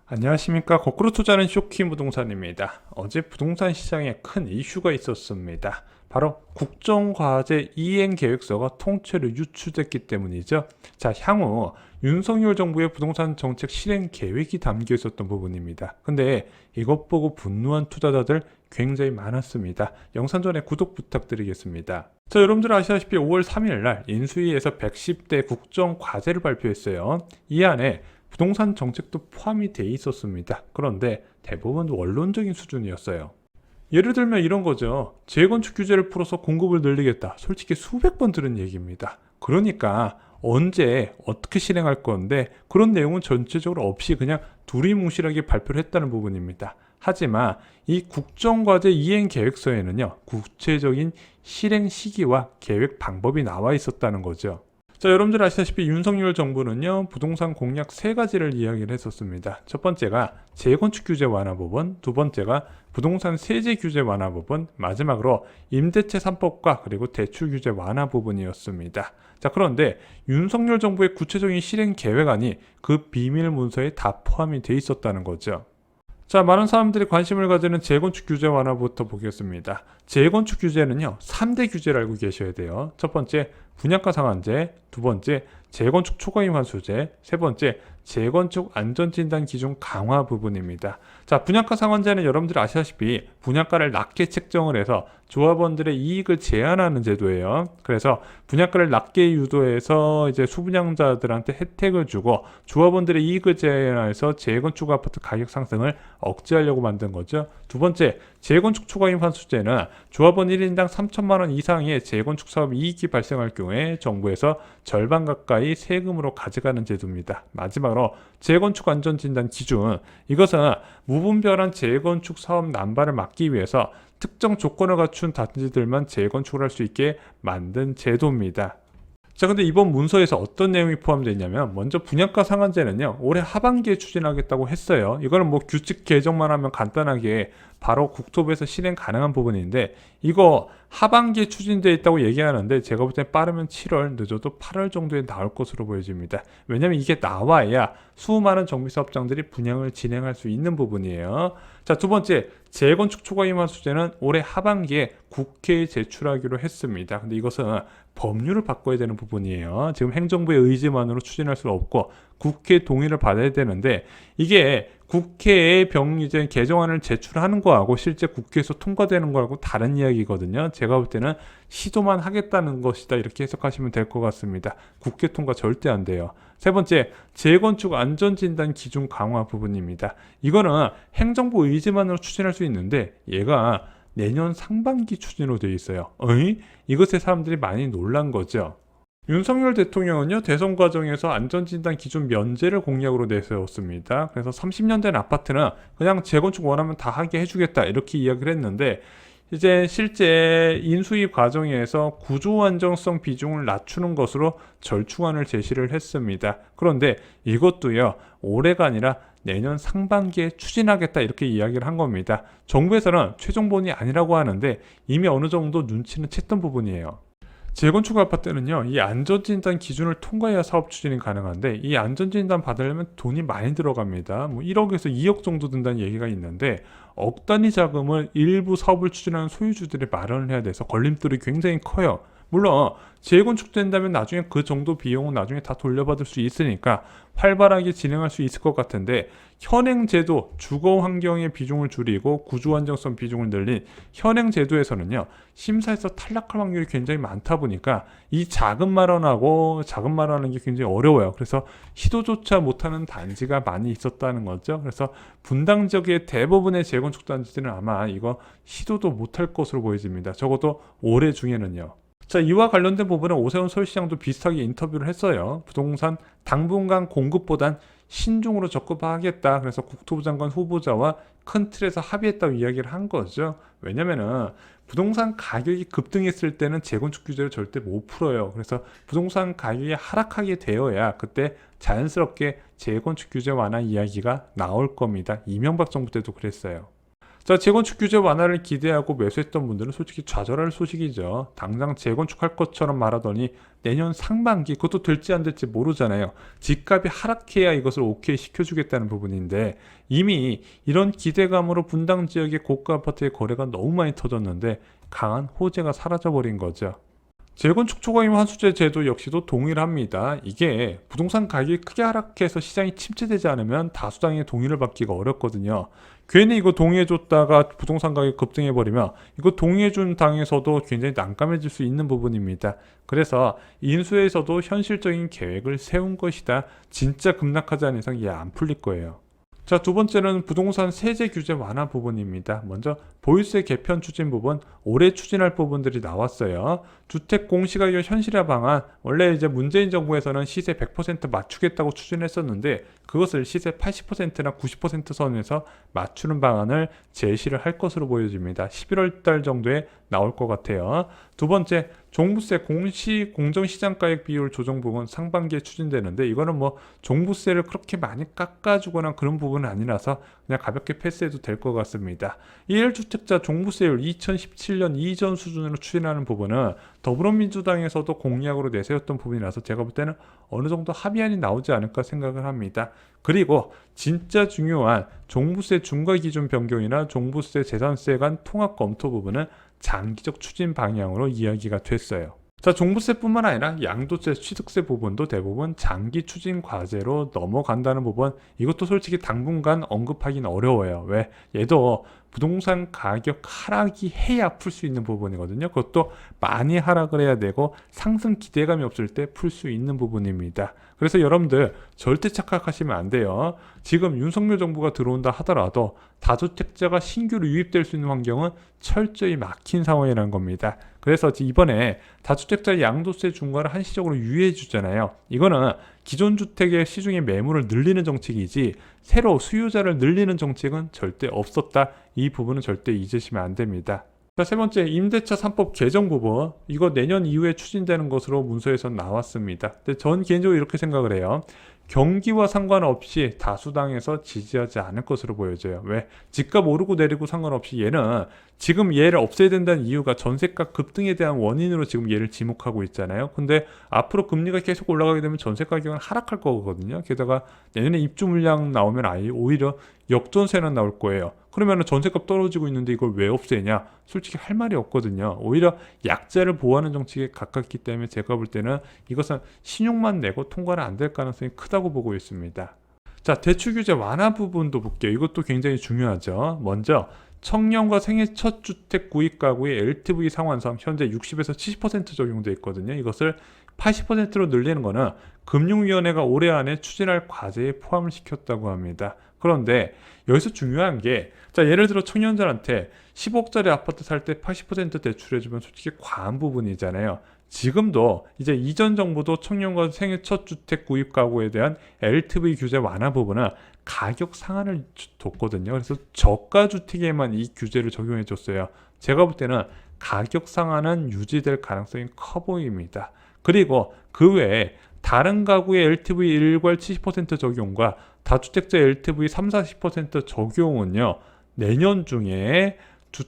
안녕하십니까. 거꾸로 투자하는 쇼킹 부동산입니다. 어제 부동산 시장에 큰 이슈가 있었습니다. 바로 국정과제 이행 계획서가 통째로 유출됐기 때문이죠. 자, 향후 윤석열 정부의 부동산 정책 실행 계획이 담겨 있었던 부분입니다. 근데 이것 보고 분노한 투자자들 굉장히 많았습니다. 영상 전에 구독 부탁드리겠습니다. 자, 여러분들 아시다시피 5월 3일 날 인수위에서 110대 국정과제를 발표했어요. 이 안에 부동산 정책도 포함이 돼 있었습니다. 그런데 대부분 원론적인 수준이었어요. 예를 들면 이런 거죠. 재건축 규제를 풀어서 공급을 늘리겠다. 솔직히 수백 번 들은 얘기입니다. 그러니까 언제 어떻게 실행할 건데 그런 내용은 전체적으로 없이 그냥 두리뭉실하게 발표를 했다는 부분입니다. 하지만 이 국정과제 이행 계획서에는요, 구체적인 실행 시기와 계획 방법이 나와 있었다는 거죠. 자, 여러분들 아시다시피 윤석열 정부는요, 부동산 공약 3가지를 이야기를 했었습니다. 첫 번째가 재건축 규제 완화 부분, 두 번째가 부동산 세제 규제 완화 부분, 마지막으로 임대차 3법과 그리고 대출 규제 완화 부분이었습니다. 자, 그런데 윤석열 정부의 구체적인 실행 계획안이 그 비밀 문서에 다 포함이 돼 있었다는 거죠. 자, 많은 사람들이 관심을 가지는 재건축 규제 완화부터 보겠습니다. 재건축 규제는요, 3대 규제를 알고 계셔야 돼요. 첫 번째, 분양가 상한제, 두 번째, 재건축 초과임 환수제, 세 번째, 재건축 안전진단 기준 강화 부분입니다. 자, 분양가 상한제는 여러분들이 아시다시피 분양가를 낮게 책정을 해서 조합원들의 이익을 제한하는 제도예요. 그래서 분양가를 낮게 유도해서 이제 수분양자들한테 혜택을 주고 조합원들의 이익을 제한해서 재건축 아파트 가격 상승을 억제하려고 만든 거죠. 두 번째, 재건축 초과임 환수제는 조합원 1인당 3천만 원 이상의 재건축 사업 이익이 발생할 경우에 정부에서 절반 가까이 세금으로 가져가는 제도입니다. 마지막으로 재건축 안전진단 기준, 이것은 무분별한 재건축 사업 난발을 막기 위해서 특정 조건을 갖춘 단지들만 재건축을 할 수 있게 만든 제도입니다. 자, 근데 이번 문서에서 어떤 내용이 포함되어 있냐면, 먼저 분양가 상한제는요, 올해 하반기에 추진하겠다고 했어요. 이거는 뭐 규칙 개정만 하면 간단하게 바로 국토부에서 실행 가능한 부분인데, 이거 하반기에 추진되어 있다고 얘기하는데 제가 볼 때 빠르면 7월, 늦어도 8월 정도에 나올 것으로 보여집니다. 왜냐면 이게 나와야 수많은 정비사업장들이 분양을 진행할 수 있는 부분이에요. 자, 두 번째, 재건축 초과임 환수제는 올해 하반기에 국회에 제출하기로 했습니다. 근데 이것은 법률을 바꿔야 되는 부분이에요. 지금 행정부의 의지만으로 추진할 수는 없고 국회 동의를 받아야 되는데, 이게 국회에 이제 개정안을 제출하는 거하고 실제 국회에서 통과되는 거하고 다른 이야기거든요. 제가 볼 때는 시도만 하겠다는 것이다, 이렇게 해석하시면 될 것 같습니다. 국회 통과 절대 안 돼요. 세 번째, 재건축 안전진단 기준 강화 부분입니다. 이거는 행정부 의지만으로 추진할 수 있는데 얘가 내년 상반기 추진으로 되어 있어요. 이것에 사람들이 많이 놀란 거죠. 윤석열 대통령은요, 대선 과정에서 안전진단 기준 면제를 공약으로 내세웠습니다. 그래서 30년 된 아파트는 그냥 재건축 원하면 다 하게 해주겠다, 이렇게 이야기를 했는데, 이제 실제 인수위 과정에서 구조 안정성 비중을 낮추는 것으로 절충안을 제시를 했습니다. 그런데 이것도요, 올해가 아니라 내년 상반기에 추진하겠다, 이렇게 이야기를 한 겁니다. 정부에서는 최종본이 아니라고 하는데 이미 어느 정도 눈치는 챘던 부분이에요. 재건축 아파트는요, 이 안전진단 기준을 통과해야 사업 추진이 가능한데, 이 안전진단 받으려면 돈이 많이 들어갑니다. 뭐 1억에서 2억 정도 든다는 얘기가 있는데, 억 단위 자금을 일부 사업을 추진하는 소유주들이 마련을 해야 돼서 걸림돌이 굉장히 커요. 물론 재건축된다면 나중에 그 정도 비용은 나중에 다 돌려받을 수 있으니까 활발하게 진행할 수 있을 것 같은데, 현행 제도 주거 환경의 비중을 줄이고 구조 안정성 비중을 늘린 현행 제도에서는요, 심사에서 탈락할 확률이 굉장히 많다 보니까 이 자금 마련하는 게 굉장히 어려워요. 그래서 시도조차 못하는 단지가 많이 있었다는 거죠. 그래서 분당 지역의 대부분의 재건축 단지들은 아마 이거 시도도 못할 것으로 보여집니다. 적어도 올해 중에는요. 자, 이와 관련된 부분은 오세훈 서울시장도 비슷하게 인터뷰를 했어요. 부동산 당분간 공급보단 신중으로 접근하겠다. 그래서 국토부 장관 후보자와 큰 틀에서 합의했다고 이야기를 한 거죠. 왜냐면은 부동산 가격이 급등했을 때는 재건축 규제를 절대 못 풀어요. 그래서 부동산 가격이 하락하게 되어야 그때 자연스럽게 재건축 규제 완화 이야기가 나올 겁니다. 이명박 정부 때도 그랬어요. 자, 재건축 규제 완화를 기대하고 매수했던 분들은 솔직히 좌절할 소식이죠. 당장 재건축할 것처럼 말하더니 내년 상반기 그것도 될지 안 될지 모르잖아요. 집값이 하락해야 이것을 오케이 시켜주겠다는 부분인데 이미 이런 기대감으로 분당 지역의 고가 아파트의 거래가 너무 많이 터졌는데 강한 호재가 사라져버린 거죠. 재건축 초과임 환수제 제도 역시도 동일합니다. 이게 부동산 가격이 크게 하락해서 시장이 침체되지 않으면 다수당의 동의를 받기가 어렵거든요. 괜히 이거 동의해줬다가 부동산 가격이 급등해버리면 이거 동의해준 당에서도 굉장히 난감해질 수 있는 부분입니다. 그래서 인수에서도 현실적인 계획을 세운 것이다. 진짜 급락하지 않은 이상 이해 안 풀릴 거예요. 자, 두 번째는 부동산 세제 규제 완화 부분입니다. 먼저 보유세 개편 추진 부분, 올해 추진할 부분들이 나왔어요. 주택 공시가격 현실화 방안, 원래 이제 문재인 정부에서는 시세 100% 맞추겠다고 추진했었는데 그것을 시세 80%나 90% 선에서 맞추는 방안을 제시를 할 것으로 보여집니다. 11월 달 정도에 나올 것 같아요. 두 번째, 종부세 공시 공정시장가액 비율 조정 부분 상반기에 추진되는데 이거는 뭐 종부세를 그렇게 많이 깎아주거나 그런 부분은 아니라서 그냥 가볍게 패스해도 될 것 같습니다. 1주택자 종부세율 2017년 이전 수준으로 추진하는 부분은 더불어민주당에서도 공약으로 내세웠던 부분이라서 제가 볼 때는 어느 정도 합의안이 나오지 않을까 생각을 합니다. 그리고 진짜 중요한 종부세 중과기준 변경이나 종부세 재산세 간 통합 검토 부분은 장기적 추진 방향으로 이야기가 됐어요. 자, 종부세뿐만 아니라 양도세, 취득세 부분도 대부분 장기 추진 과제로 넘어간다는 부분, 이것도 솔직히 당분간 언급하기는 어려워요. 왜? 얘도 부동산 가격 하락이 해야 풀 수 있는 부분이거든요. 그것도 많이 하락을 해야 되고 상승 기대감이 없을 때 풀 수 있는 부분입니다. 그래서 여러분들 절대 착각하시면 안 돼요. 지금 윤석열 정부가 들어온다 하더라도 다주택자가 신규로 유입될 수 있는 환경은 철저히 막힌 상황이라는 겁니다. 그래서 이번에 다주택자 양도세 중과를 한시적으로 유예해 주잖아요. 이거는 기존 주택의 시중의 매물을 늘리는 정책이지 새로 수요자를 늘리는 정책은 절대 없었다. 이 부분은 절대 잊으시면 안 됩니다. 자, 세 번째, 임대차 3법 개정 부분, 이거 내년 이후에 추진되는 것으로 문서에서 나왔습니다. 근데 전 개인적으로 이렇게 생각을 해요. 경기와 상관없이 다수당에서 지지하지 않을 것으로 보여져요. 왜? 집값 오르고 내리고 상관없이 얘는 지금 얘를 없애야 된다는 이유가 전세가 급등에 대한 원인으로 지금 얘를 지목하고 있잖아요. 근데 앞으로 금리가 계속 올라가게 되면 전세 가격은 하락할 거거든요. 게다가 내년에 입주 물량 나오면 아예 오히려 역전세는 나올 거예요. 그러면 전세값 떨어지고 있는데 이걸 왜 없애냐? 솔직히 할 말이 없거든요. 오히려 약자를 보호하는 정책에 가깝기 때문에 제가 볼 때는 이것은 신용만 내고 통과는 안 될 가능성이 크다고 보고 있습니다. 자, 대출 규제 완화 부분도 볼게요. 이것도 굉장히 중요하죠. 먼저 청년과 생애 첫 주택 구입 가구의 LTV 상환상 현재 60에서 70% 적용돼 있거든요. 이것을 80%로 늘리는 거는 금융위원회가 올해 안에 추진할 과제에 포함을 시켰다고 합니다. 그런데 여기서 중요한 게, 자, 예를 들어 청년들한테 10억짜리 아파트 살 때 80% 대출해주면 솔직히 과한 부분이잖아요. 지금도 이제 이전 정부도 청년과 생애 첫 주택 구입 가구에 대한 LTV 규제 완화 부분은 가격 상한을 뒀거든요. 그래서 저가 주택에만 이 규제를 적용해 줬어요. 제가 볼 때는 가격 상한은 유지될 가능성이 커 보입니다. 그리고 그 외에 다른 가구의 LTV 일괄 70% 적용과 다주택자 LTV 30-40% 적용은요, 내년 중에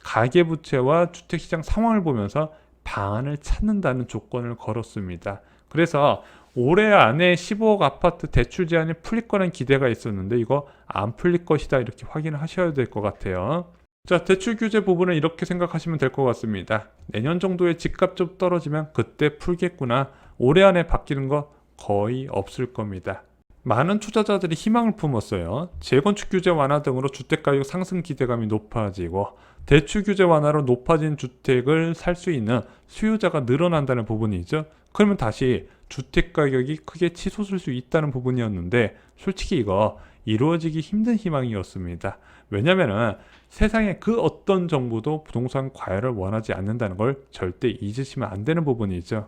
가계부채와 주택시장 상황을 보면서 방안을 찾는다는 조건을 걸었습니다. 그래서 올해 안에 15억 아파트 대출 제한이 풀릴 거라는 기대가 있었는데 이거 안 풀릴 것이다, 이렇게 확인을 하셔야 될 것 같아요. 자, 대출 규제 부분은 이렇게 생각하시면 될 것 같습니다. 내년 정도에 집값 좀 떨어지면 그때 풀겠구나. 올해 안에 바뀌는 거 거의 없을 겁니다. 많은 투자자들이 희망을 품었어요. 재건축 규제 완화 등으로 주택가격 상승 기대감이 높아지고 대출 규제 완화로 높아진 주택을 살 수 있는 수요자가 늘어난다는 부분이죠. 그러면 다시 주택가격이 크게 치솟을 수 있다는 부분이었는데 솔직히 이거 이루어지기 힘든 희망이었습니다. 왜냐면은 세상에 그 어떤 정부도 부동산 과열을 원하지 않는다는 걸 절대 잊으시면 안 되는 부분이죠.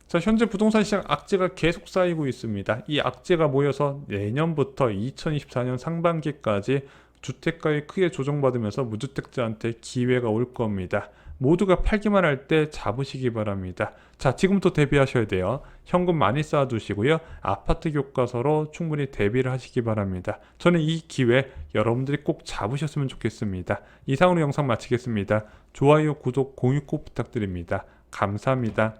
자, 현재 부동산 시장 악재가 계속 쌓이고 있습니다. 이 악재가 모여서 내년부터 2024년 상반기까지 주택가에 크게 조정받으면서 무주택자한테 기회가 올 겁니다. 모두가 팔기만 할 때 잡으시기 바랍니다. 자, 지금부터 대비하셔야 돼요. 현금 많이 쌓아두시고요. 아파트 교과서로 충분히 대비를 하시기 바랍니다. 저는 이 기회 여러분들이 꼭 잡으셨으면 좋겠습니다. 이상으로 영상 마치겠습니다. 좋아요, 구독, 공유 꼭 부탁드립니다. 감사합니다.